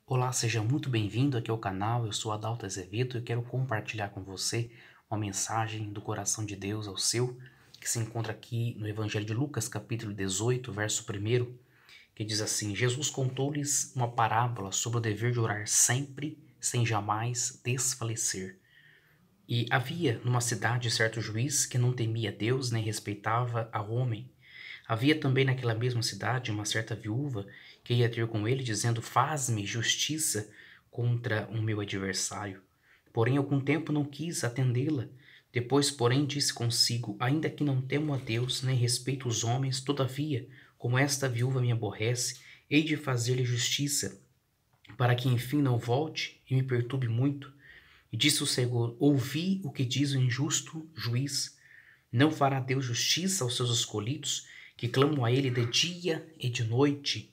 Olá, seja muito bem-vindo aqui ao canal. Eu sou Adalto Azevedo e quero compartilhar com você uma mensagem do coração de Deus ao seu, que se encontra aqui no Evangelho de Lucas, capítulo 18, verso 1, que diz assim: Jesus contou-lhes uma parábola sobre o dever de orar sempre, sem jamais desfalecer. E havia numa cidade certo juiz que não temia Deus nem respeitava a homem. Havia também naquela mesma cidade uma certa viúva que ia ter com ele, dizendo: Faz-me justiça contra o meu adversário. Porém, algum tempo não quis atendê-la. Depois, porém, disse consigo: Ainda que não temo a Deus, nem respeito os homens, todavia, como esta viúva me aborrece, hei de fazer-lhe justiça, para que enfim não volte e me perturbe muito. E disse o Senhor: Ouvi o que diz o injusto juiz. Não fará Deus justiça aos seus escolhidos, que clamam a ele de dia e de noite?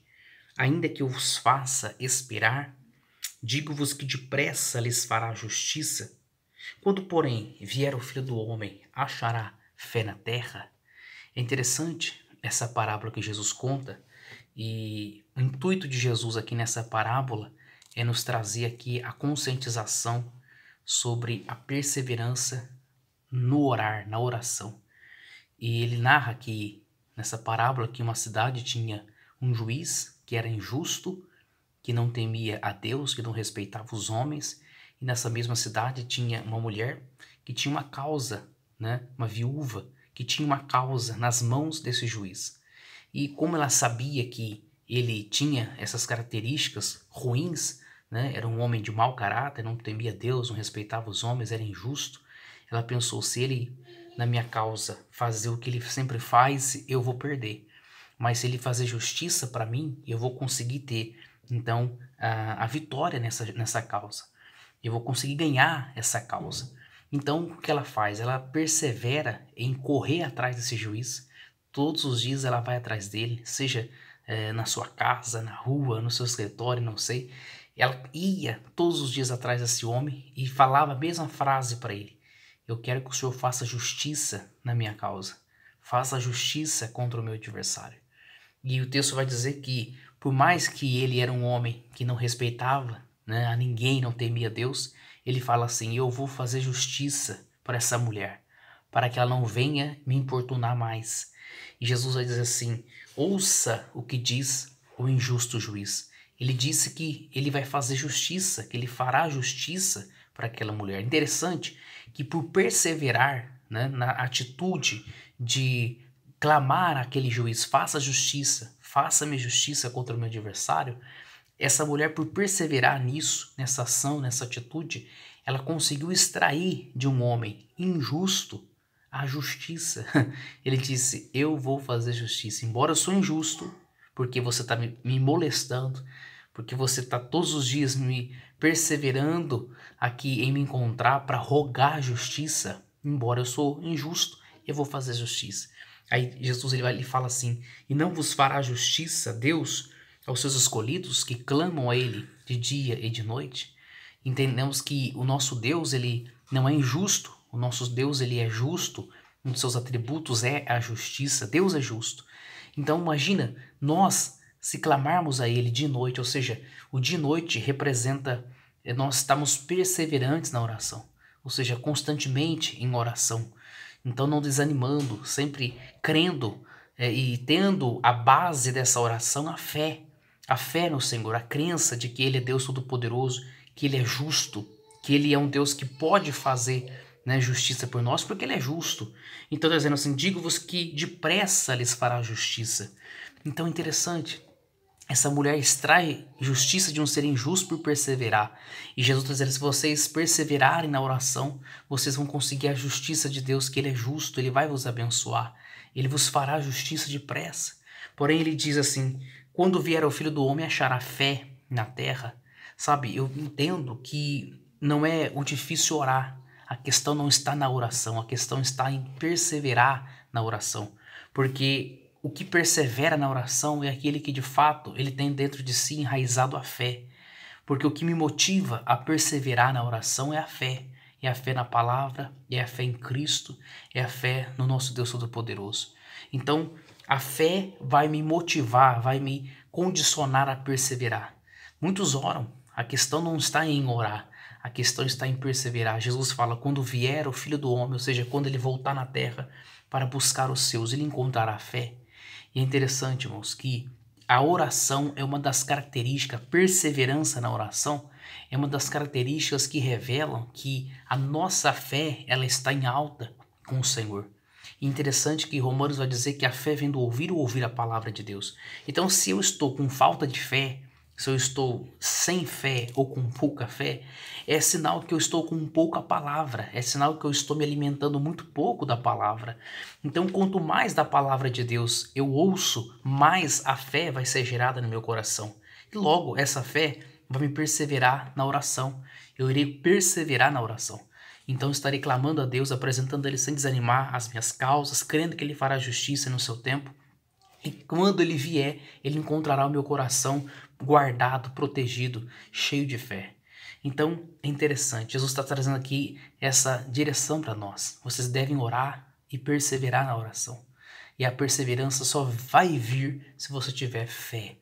Ainda que eu vos faça esperar, digo-vos que depressa lhes fará justiça. Quando, porém, vier o Filho do Homem, achará fé na terra? É interessante essa parábola que Jesus conta, e o intuito de Jesus aqui nessa parábola é nos trazer aqui a conscientização sobre a perseverança no orar, na oração. E ele narra que, nessa parábola, que uma cidade tinha um juiz que era injusto, que não temia a Deus, que não respeitava os homens, e nessa mesma cidade tinha uma mulher que tinha uma causa, né, uma viúva, que tinha uma causa nas mãos desse juiz. E como ela sabia que ele tinha essas características ruins, né, era um homem de mau caráter, não temia Deus, não respeitava os homens, era injusto, ela pensou: se ele, na minha causa, fazer o que ele sempre faz, eu vou perder. Mas se ele fazer justiça para mim, eu vou conseguir ter, então, a vitória nessa causa. Eu vou conseguir ganhar essa causa. Então, o que ela faz? Ela persevera em correr atrás desse juiz. Todos os dias ela vai atrás dele, seja na sua casa, na rua, no seu escritório, não sei. Ela ia todos os dias atrás desse homem e falava a mesma frase para ele: Eu quero que o senhor faça justiça na minha causa. Faça justiça contra o meu adversário. E o texto vai dizer que, por mais que ele era um homem que não respeitava, né, a ninguém, não temia Deus, ele fala assim: Eu vou fazer justiça para essa mulher, para que ela não venha me importunar mais. E Jesus vai dizer assim: Ouça o que diz o injusto juiz. Ele disse que ele vai fazer justiça, que ele fará justiça para aquela mulher. Interessante que, por perseverar, né, na atitude de clamar àquele juiz: faça justiça, faça-me justiça contra o meu adversário, essa mulher, por perseverar nisso, nessa ação, nessa atitude, ela conseguiu extrair de um homem injusto a justiça. Ele disse: Eu vou fazer justiça, embora eu sou injusto, porque você está me molestando, porque você está todos os dias me perseverando aqui em me encontrar para rogar justiça, embora eu sou injusto, eu vou fazer justiça. Aí Jesus ele fala assim: E não vos fará justiça Deus aos seus escolhidos que clamam a ele de dia e de noite? Entendemos que o nosso Deus, ele não é injusto, o nosso Deus, ele é justo, um dos seus atributos é a justiça, Deus é justo. Então imagina, nós, se clamarmos a ele de noite, ou seja, o de noite representa, nós estamos perseverantes na oração, ou seja, constantemente em oração. Então não desanimando, sempre crendo e tendo a base dessa oração a fé no Senhor, a crença de que Ele é Deus Todo-Poderoso, que Ele é justo, que Ele é um Deus que pode fazer, né, justiça por nós, porque Ele é justo. Então está dizendo assim: digo-vos que depressa lhes fará justiça. Então interessante, essa mulher extrai justiça de um ser injusto por perseverar. E Jesus está dizendo: se vocês perseverarem na oração, vocês vão conseguir a justiça de Deus, que Ele é justo, Ele vai vos abençoar. Ele vos fará justiça depressa. Porém, ele diz assim: quando vier o Filho do Homem, achará fé na terra? Sabe, eu entendo que não é o difícil orar. A questão não está na oração, a questão está em perseverar na oração. Porque o que persevera na oração é aquele que de fato ele tem dentro de si enraizado a fé. Porque o que me motiva a perseverar na oração é a fé. É a fé na palavra, é a fé em Cristo, é a fé no nosso Deus Todo-Poderoso. Então, a fé vai me motivar, vai me condicionar a perseverar. Muitos oram, A questão não está em orar, a questão está em perseverar. Jesus fala, quando vier o Filho do Homem, ou seja, quando ele voltar na terra para buscar os seus, ele encontrará fé. E é interessante, irmãos, que a oração é uma das características, a perseverança na oração é uma das características que revelam que a nossa fé ela está em alta com o Senhor. E interessante que Romanos vai dizer que a fé vem do ouvir ou ouvir a palavra de Deus. Então, se eu estou com falta de fé, se eu estou sem fé ou com pouca fé, é sinal que eu estou com pouca palavra, é sinal que eu estou me alimentando muito pouco da palavra. Então, quanto mais da palavra de Deus eu ouço, mais a fé vai ser gerada no meu coração. E logo, essa fé vai me perseverar na oração. Eu irei perseverar na oração. Então estarei clamando a Deus, apresentando a Ele sem desanimar as minhas causas, crendo que Ele fará justiça no seu tempo. E quando Ele vier, Ele encontrará o meu coração guardado, protegido, cheio de fé. Então é interessante, Jesus está trazendo aqui essa direção para nós. Vocês devem orar e perseverar na oração. E a perseverança só vai vir se você tiver fé.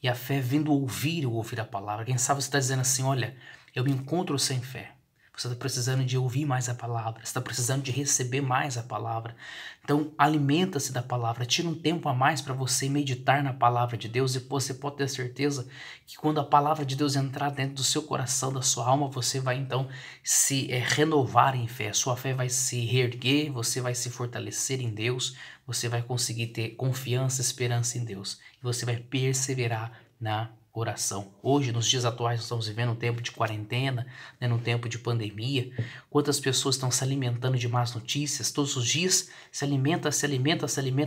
E a fé vem do ouvir ou ouvir a palavra. Quem sabe você está dizendo assim, olha, eu me encontro sem fé. Você está precisando de ouvir mais a palavra, você está precisando de receber mais a palavra. Então, alimenta-se da palavra, tira um tempo a mais para você meditar na palavra de Deus e você pode ter certeza que quando a palavra de Deus entrar dentro do seu coração, da sua alma, você vai então se renovar em fé. Sua fé vai se reerguer, você vai se fortalecer em Deus, você vai conseguir ter confiança, esperança em Deus e você vai perseverar na oração. Hoje, nos dias atuais, nós estamos vivendo um tempo de quarentena, né, num tempo de pandemia. Quantas pessoas estão se alimentando de más notícias? Todos os dias se alimenta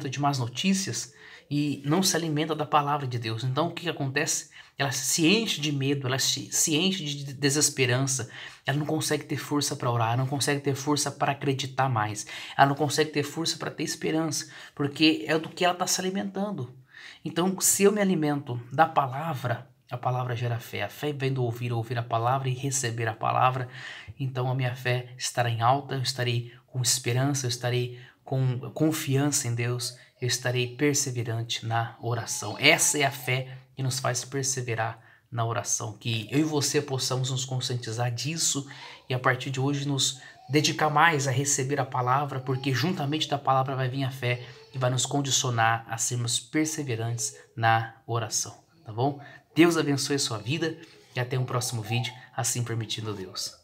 de más notícias e não se alimenta da palavra de Deus. Então, o que acontece? Ela se enche de medo, ela se enche de desesperança, ela não consegue ter força para orar, ela não consegue ter força para acreditar mais, ela não consegue ter força para ter esperança, porque é do que ela está se alimentando. Então, se eu me alimento da palavra, a palavra gera fé. A fé vem do ouvir a palavra e receber a palavra. Então, a minha fé estará em alta, eu estarei com esperança, eu estarei com confiança em Deus, eu estarei perseverante na oração. Essa é a fé que nos faz perseverar na oração. Que eu e você possamos nos conscientizar disso e a partir de hoje nos dedicar mais a receber a palavra, porque juntamente da palavra vai vir a fé e vai nos condicionar a sermos perseverantes na oração, tá bom? Deus abençoe a sua vida e até um próximo vídeo, assim permitindo Deus.